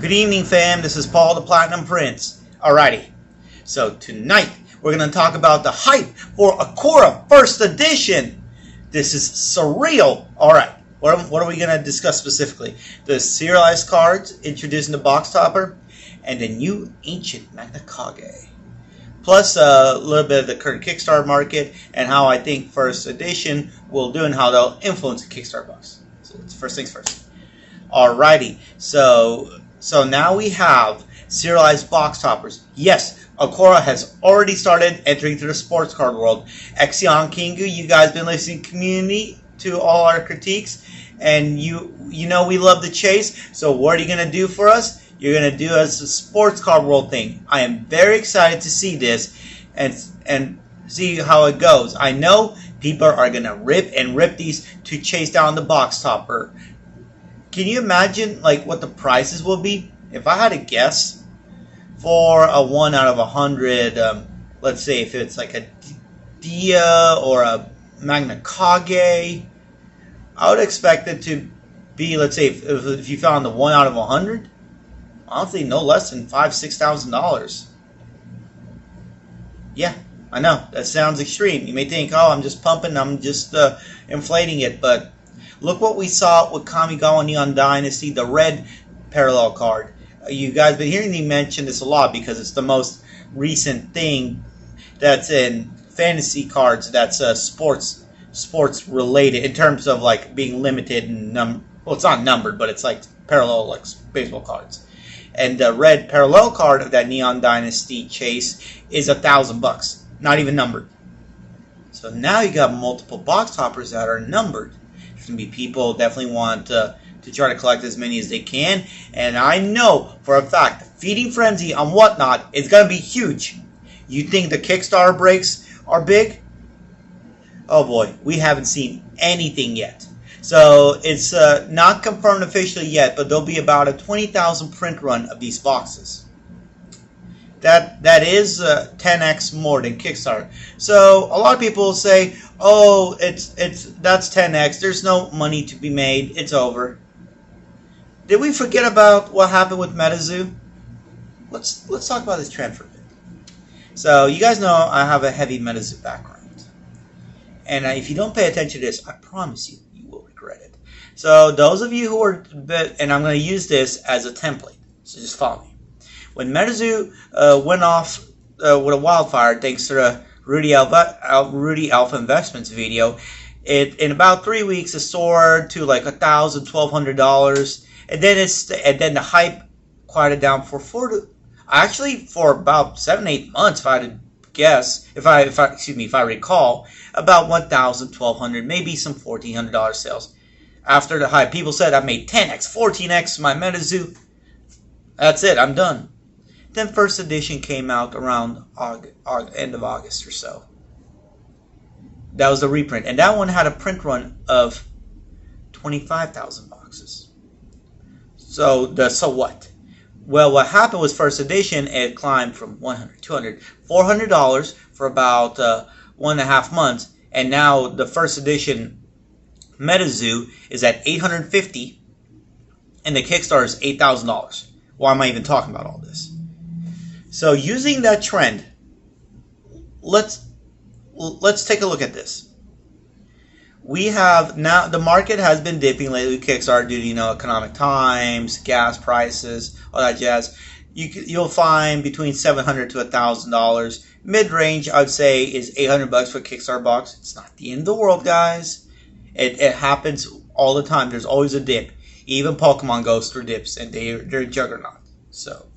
Good evening, fam. This is Paul the Platinum Prince. Alrighty. So tonight we're going to talk about the hype for Akora First Edition. This is surreal. Alright. What are we going to discuss specifically? The serialized cards introduced in the box topper and the new ancient Magna Kage. Plus a little bit of the current Kickstarter market and how I think First Edition will do and how they'll influence the Kickstarter box. So it's first things first. Alrighty. So now we have serialized box toppers. Yes, Akora has already started entering through the sports card world. Exion Kingu, you guys been listening community to all our critiques, and you know we love the chase. So what are you gonna do for us? You're gonna do us a sports card world thing. I am very excited to see this and see how it goes. I know people are gonna rip these to chase down the box topper. Can you imagine like what the prices will be? If I had to guess, for a 1 out of 100, let's say if it's like a Dia or a Magna Kage, I would expect it to be, let's say, if you found the 1 out of 100, honestly, no less than $5,000-$6,000. Yeah, I know that sounds extreme. You may think, oh, I'm just pumping, I'm just inflating it, but look what we saw with Kamigawa Neon Dynasty, the red parallel card. You guys been hearing me mention this a lot because it's the most recent thing that's in fantasy cards that's sports related in terms of like being limited and well, it's not numbered, but it's like parallel like baseball cards. And the red parallel card of that Neon Dynasty chase is $1,000, not even numbered. So now you got multiple box toppers that are numbered. There's gonna be people definitely want to try to collect as many as they can, and I know for a fact the feeding frenzy on Whatnot is gonna be huge. You think the Kickstarter breaks are big? Oh boy, we haven't seen anything yet. So it's not confirmed officially yet, but there'll be about a 20,000 print run of these boxes. That is 10x more than Kickstarter. So a lot of people will say, "Oh, that's 10x. There's no money to be made. It's over." Did we forget about what happened with MetaZoo? Let's talk about this trend for a bit. So you guys know I have a heavy MetaZoo background, and if you don't pay attention to this, I promise you will regret it. So those of you who are, and I'm going to use this as a template. So just follow me. When MetaZoo went off with a wildfire, thanks to the Rudy Alpha Investments video, in about 3 weeks it soared to like $1,000, $1,200, and then the hype quieted down for about 7-8 months, if I had to guess, if I recall, about $1,000, $1,200, maybe some $1,400 sales. After the hype, people said I made 10x, 14x my MetaZoo. That's it, I'm done. Then First Edition came out around end of August or so. That was the reprint. And that one had a print run of 25,000 boxes. So what? Well, what happened was First Edition, it climbed from $100, $200, $400 for about 1.5 months. And now the First Edition MetaZoo is at $850 and the Kickstarter is $8,000. Why am I even talking about all this? So using that trend, let's take a look at this. We have now, the market has been dipping lately with Kickstarter due to economic times, gas prices, all that jazz. You'll find between $700 to $1,000. Mid range, I'd say, is $800 for a Kickstarter box. It's not the end of the world, guys. It happens all the time. There's always a dip. Even Pokemon goes through dips, and they're a juggernaut. So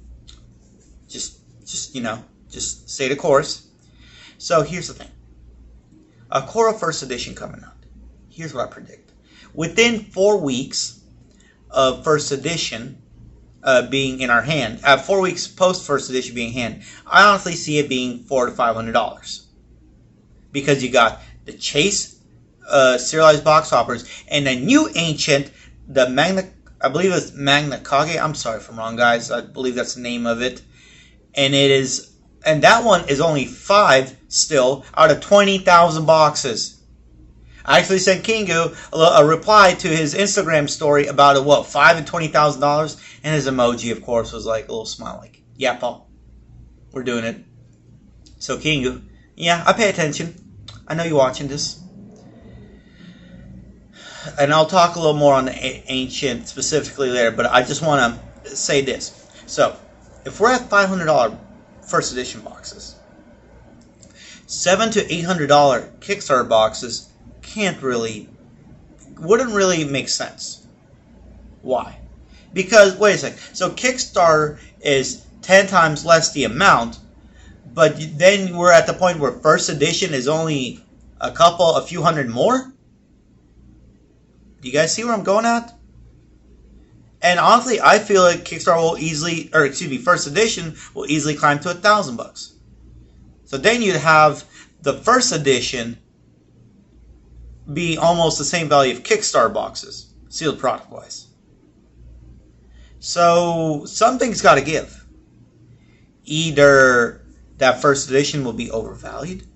just stay the course. So here's the thing. Akora First Edition coming out. Here's what I predict. Within 4 weeks of First Edition being in our hand, 4 weeks post First Edition being in hand, I honestly see it being $400 to $500. Because you got the Chase serialized box toppers and a new ancient, the I believe it's Magna Kage. I'm sorry if I'm wrong, guys. I believe that's the name of it. And that one is only 5 still out of 20,000 boxes. I actually sent Kingu a reply to his Instagram story about $5,000 and $20,000, And his emoji, of course, was like a little smile, like, yeah, Paul, we're doing it. So Kingu, yeah, I pay attention. I know you're watching this. And I'll talk a little more on the ancient specifically later, but I just want to say this. So, if we're at $500 first edition boxes, $700 to $800 Kickstarter boxes wouldn't really make sense. Why? Because, wait a second, so Kickstarter is 10 times less the amount, but then we're at the point where first edition is only a few hundred more? Do you guys see where I'm going at? And honestly, I feel like Kickstarter will easily, first edition will easily climb to $1,000. So then you'd have the first edition be almost the same value of Kickstarter boxes, sealed product wise. So something's got to give. Either that first edition will be overvalued,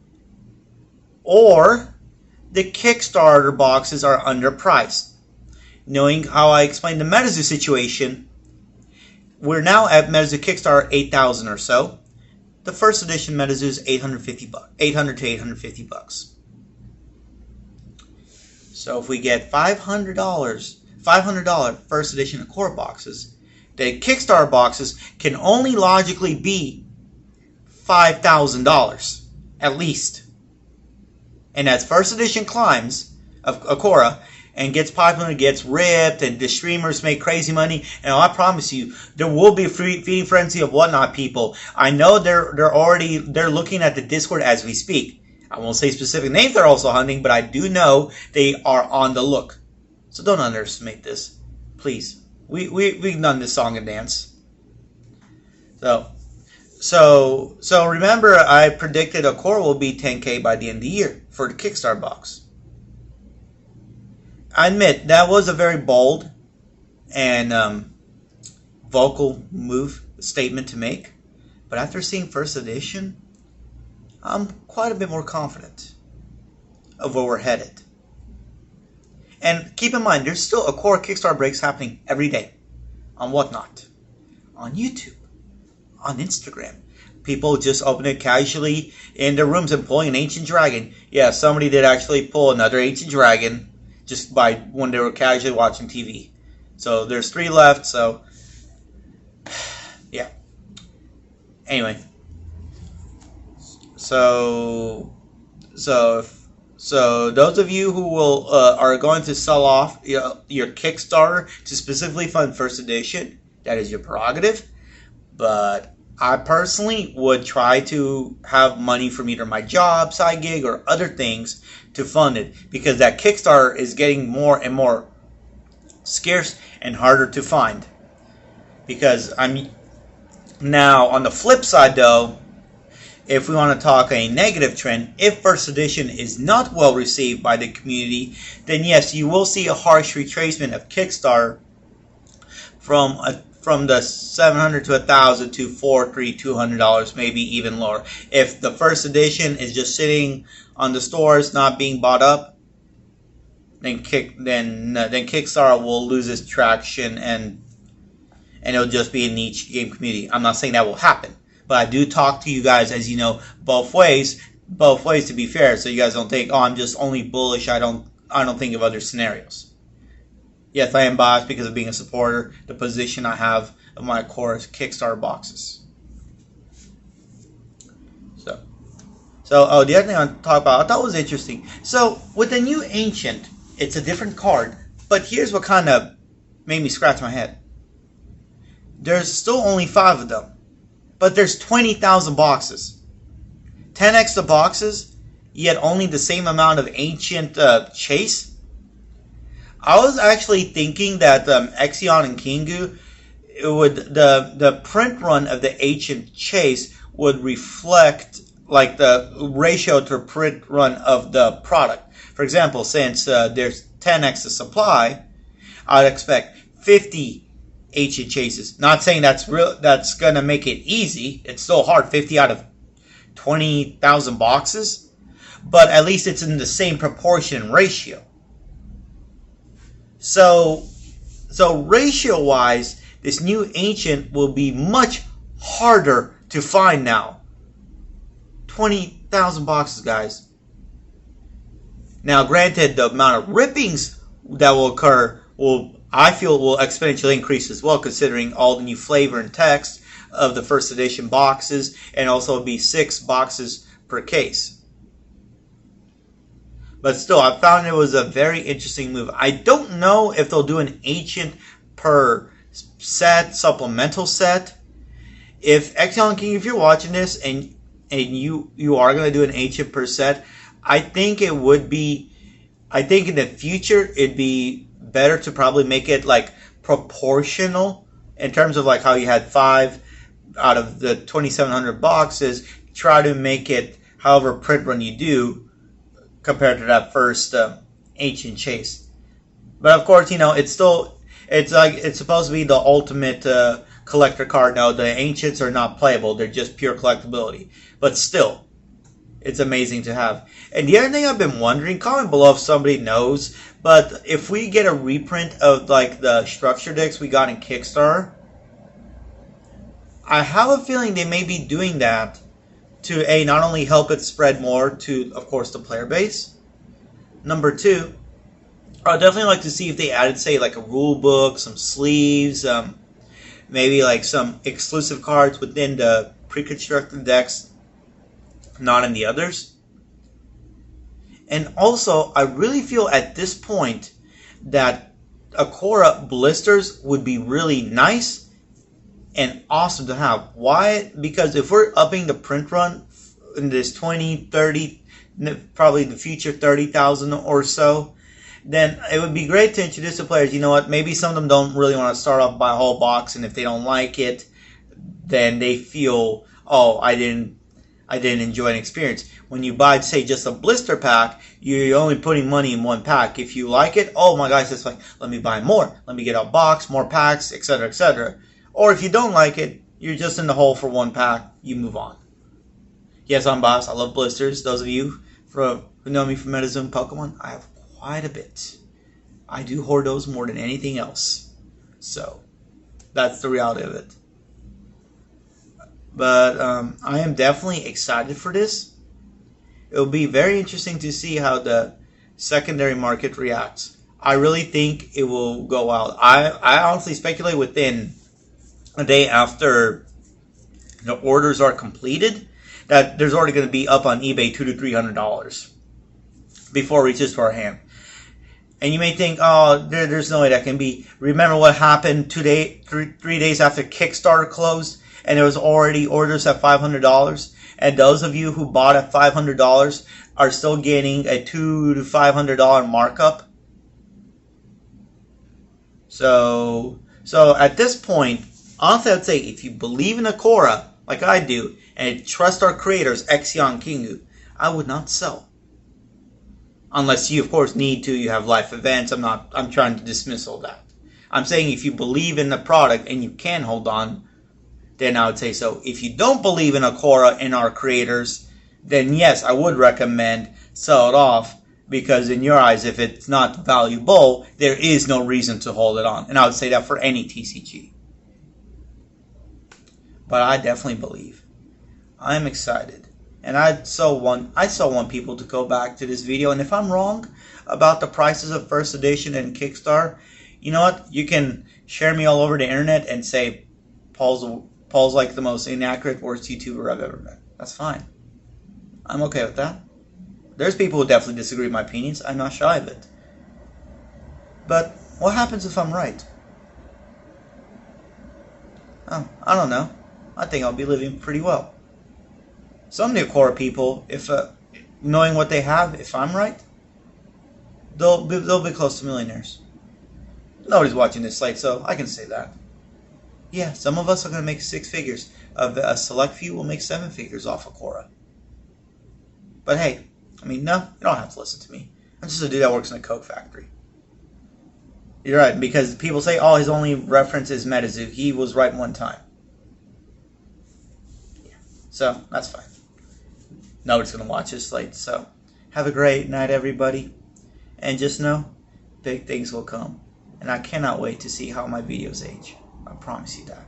or the Kickstarter boxes are underpriced. Knowing how I explained the MetaZoo situation, we're now at MetaZoo Kickstarter 8,000 or so. The first edition MetaZoo is $800 to $850. So if we get $500 first edition Akora boxes, the Kickstarter boxes can only logically be $5,000 at least. And as first edition climbs of Akora and gets popular and gets ripped and the streamers make crazy money, and I promise you there will be a feeding frenzy of Whatnot people. I know they're looking at the Discord as we speak. I won't say specific names they're also hunting, but I do know they are on the look. So don't underestimate this, please. We've done this song and dance. So remember, I predicted Akora will be 10K by the end of the year for the Kickstarter box. I admit that was a very bold and vocal statement to make, but after seeing first edition, I'm quite a bit more confident of where we're headed. And keep in mind, there's still Akora Kickstarter breaks happening every day on Whatnot, on YouTube, on Instagram. People just open it casually in their rooms and pulling an ancient dragon. Yeah, somebody did actually pull another ancient dragon just by when they were casually watching TV. So there's 3 left, so yeah. Anyway. So those of you who are going to sell off your Kickstarter to specifically fund first edition, that is your prerogative. But I personally would try to have money from either my job, side gig, or other things to fund it, because that Kickstarter is getting more and more scarce and harder to find. Because now on the flip side though, if we want to talk a negative trend, if first edition is not well received by the community, then yes, you will see a harsh retracement of Kickstarter from the $700 to $1,000 to $400, $200, maybe even lower. If the first edition is just sitting on the stores, not being bought up, then Kickstarter will lose its traction and it'll just be a niche game community. I'm not saying that will happen, but I do talk to you guys, as you know, both ways to be fair, so you guys don't think, oh, I'm just only bullish. I don't think of other scenarios. Yes, I am biased because of being a supporter, the position I have of my Akora Kickstarter boxes. So the other thing I want to talk about, I thought was interesting. So with the new Ancient, it's a different card, but here's what kind of made me scratch my head. There's still only 5 of them, but there's 20,000 boxes. 10x the boxes, yet only the same amount of Ancient Chase. I was actually thinking that Exion and Kingu, the print run of the Ancient Chase would reflect like the ratio to print run of the product. For example, since there's 10x the supply, I'd expect 50 Ancient Chases. Not saying that's gonna make it easy. It's still hard, 50 out of 20,000 boxes, but at least it's in the same proportion ratio. So ratio-wise, this new ancient will be much harder to find now. 20,000 boxes, guys. Now, granted, the amount of rippings that will occur I feel will exponentially increase as well, considering all the new flavor and text of the first edition boxes, and also it'll be 6 boxes per case. But still, I found it was a very interesting move. I don't know if they'll do an ancient per set, supplemental set. If Exion King, if you're watching this and you are going to do an ancient per set, I think it would be, I think in the future it'd be better to probably make it like proportional in terms of like how you had 5 out of the 2,700 boxes. Try to make it however print run you do compared to that first ancient chase. But of course, you know, it's supposed to be the ultimate collector card. No, the ancients are not playable. They're just pure collectability. But still, it's amazing to have. And the other thing I've been wondering, comment below if somebody knows, but if we get a reprint of like the structure decks we got in Kickstarter, I have a feeling they may be doing that to not only help it spread more to, of course, the player base. Number 2, I'd definitely like to see if they added, say, like a rule book, some sleeves, maybe like some exclusive cards within the pre-constructed decks, not in the others. And also, I really feel at this point that Akora blisters would be really nice and awesome to have. Why? Because if we're upping the print run in this 20, 30, probably in the future 30,000 or so, then it would be great to introduce the players. You know what? Maybe some of them don't really want to start off by a whole box, and if they don't like it, then they feel, oh, I didn't enjoy an experience. When you buy, say, just a blister pack, you're only putting money in one pack. If you like it, oh my gosh, it's like, let me buy more. Let me get a box, more packs, etc., etc. Or if you don't like it, you're just in the hole for one pack, you move on. Yes, I'm Boss. I love blisters. Those of you who know me from MetaZoom Pokemon, I have quite a bit. I do hoard those more than anything else. So, that's the reality of it. But I am definitely excited for this. It will be very interesting to see how the secondary market reacts. I really think it will go out. I honestly speculate within a day after the orders are completed that there's already going to be up on eBay $200 to $300 before it reaches to our hand. And you may think, oh, there's no way that can be. Remember what happened 3 days after Kickstarter closed, and there was already orders at $500. And those of you who bought at $500 are still getting a $200 to $500 markup. So at this point, honestly, I'd say if you believe in Akora, like I do, and trust our creators, Exion Kingu, I would not sell. Unless you, of course, need to. You have life events. I'm trying to dismiss all that. I'm saying if you believe in the product and you can hold on, then I would say so. If you don't believe in Akora and our creators, then yes, I would recommend sell it off, because in your eyes, if it's not valuable, there is no reason to hold it on. And I would say that for any TCG. But I definitely believe. I'm excited. And I so want people to go back to this video. And if I'm wrong about the prices of first edition and Kickstarter, you know what? You can share me all over the internet and say Paul's like the most inaccurate, worst YouTuber I've ever met. That's fine. I'm okay with that. There's people who definitely disagree with my opinions. I'm not shy of it. But what happens if I'm right? Oh, I don't know. I think I'll be living pretty well. Some Akora people, if knowing what they have, if I'm right, they'll be close to millionaires. Nobody's watching this slate, so I can say that. Yeah, some of us are going to make 6 figures. A select few will make 7 figures off Akora. But hey, I mean, no, you don't have to listen to me. I'm just a dude that works in a Coke factory. You're right, because people say, oh, his only reference is MetaZoo. He was right one time. Yeah, so that's fine. Nobody's going to watch this slate, so have a great night, everybody. And just know, big things will come. And I cannot wait to see how my videos age. I promise you that.